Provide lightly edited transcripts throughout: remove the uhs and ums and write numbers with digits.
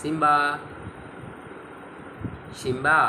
Simba Simba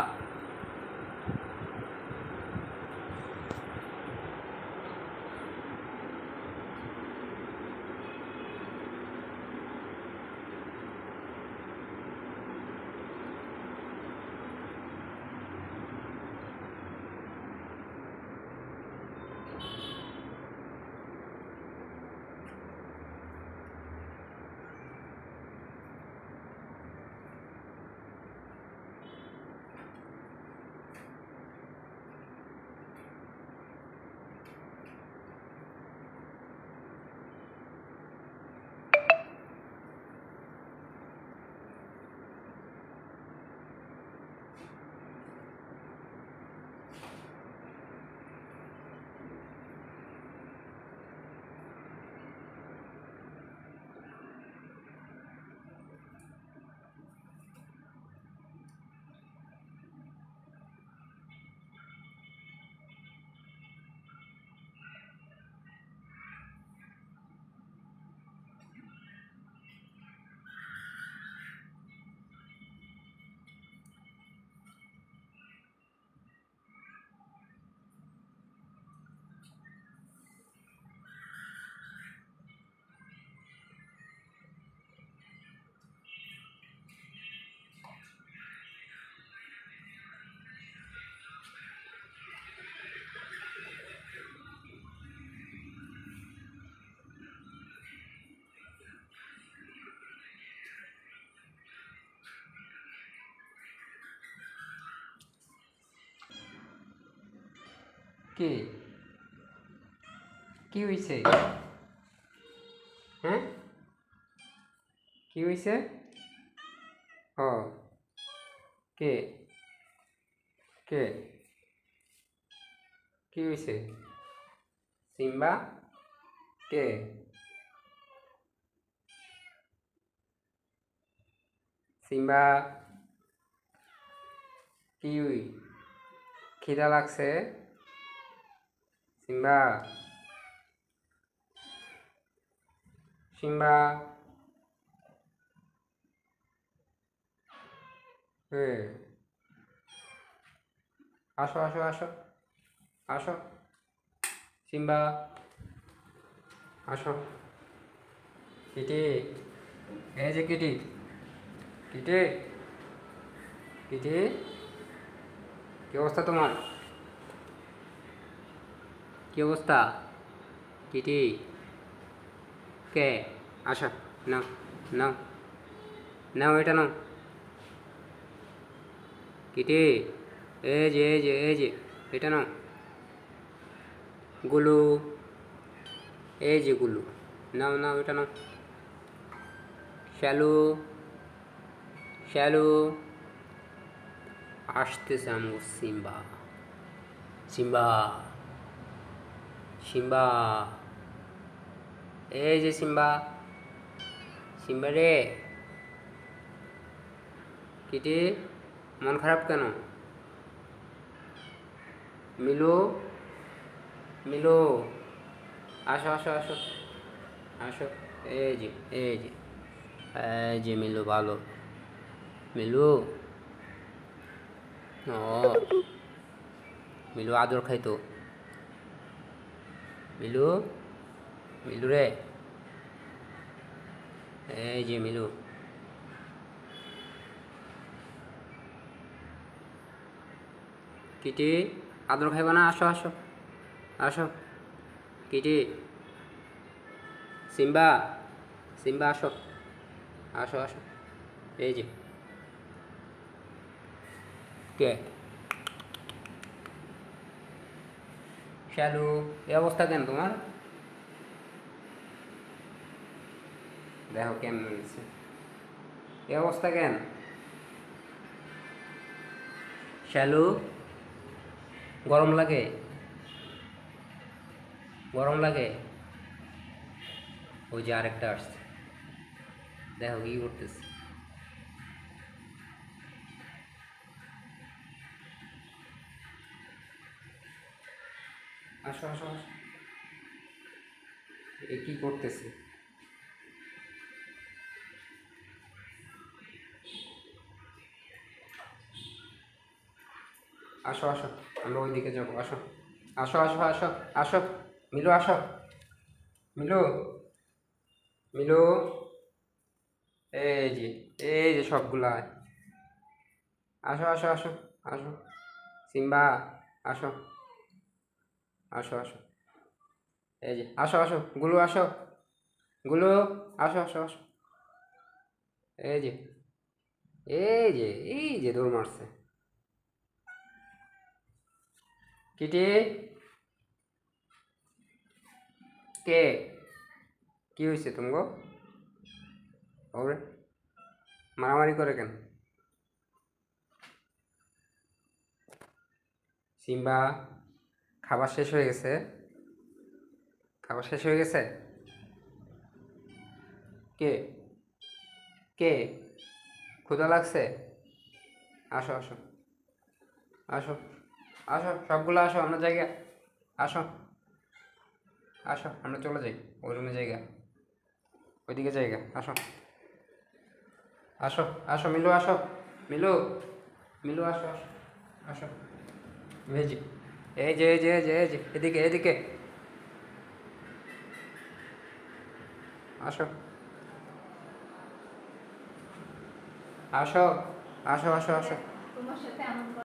কি কি হইছে? হ্যাঁ, কি হইছে? ও কে কে কি হইছে? সিম্বা কে? সিম্বা কি খিদা লাগছে? সিম্বা সিম্বা আসো আসো আসো আসো সিম্বা আসো। কিটি, এই যে কিটি, কিটি কিটি, কি অবস্থা তোমার? কি অবস্থা কিটি? কে? আসো, নাও নাও নাও, এটা নাও কিটি। এই যে এটা নাও। গুলু, এই যে গুলু, নাও নাও, এটা নাও। শ্যালু শ্যালু, আসতেছে আমগো সিম্বা। সিম্বা সিম্বা, এই যে সিম্বা, সিম্বা রে। কিটি, মন খারাপ কেন? মিলু মিলু, আসো আসো আসো আসো। এই যে এই যে এই যে মিলু, ভালো মিলু। ও মিলু আদর খাইতো। মিলু মিলু রে, এই যে মিলু। কিটি, আদর খাইবা না? আসো আসো আসো কিটি। সিম্বা সিম্বা, আসো আসো আসো। এই যে কে? শ্যালু, এই অবস্থা কেন তোমার? দেখো কেমন হয়েছে, এই অবস্থা কেন? শ্যালু, গরম লাগে? গরম লাগে? ওই যে আরেকটা আসছে, দেখো কি করতেছে। আসো আসো আসো, এ কি করতেছে? আসো আসো, আমরা ওইদিকে যাবো, আসো আসো আসো আসো আসো। মিলু আসো, মিলু, মিলু, এই যে, এই যে সবগুলা, আসো আসো আসো আসো। সিম্বা, আসো আসো আসো, এই যে আসো আসো, গুলু আসো, গুলু, আসো আসো আসো, এই যে, এই যে, এই যে দৌড় মারছে। কিটি, কে, কি হয়েছে তুমগো? ওরে, মারামারি করে কেন? সিম্বা, খাবার শেষ হয়ে গেছে? খাবার শেষ হয়ে গেছে? কে, কে, ক্ষুধা লাগছে? আসো আসো আসো আসো, সবগুলো আসো, আমরা জায়গা, আসো আসো, আমরা চলে যাই ওই রুমে, জায়গা ওইদিকে, জায়গা, আসো আসো আসো, মিলু আসো, মিলু, মিলু আসো আসো আসো, এই যে, এই যে, এই যে, এই যে, এই যে, এদিকে এদিকে, আসো আসো আসো আসো আসো। তোমার সাথে এমন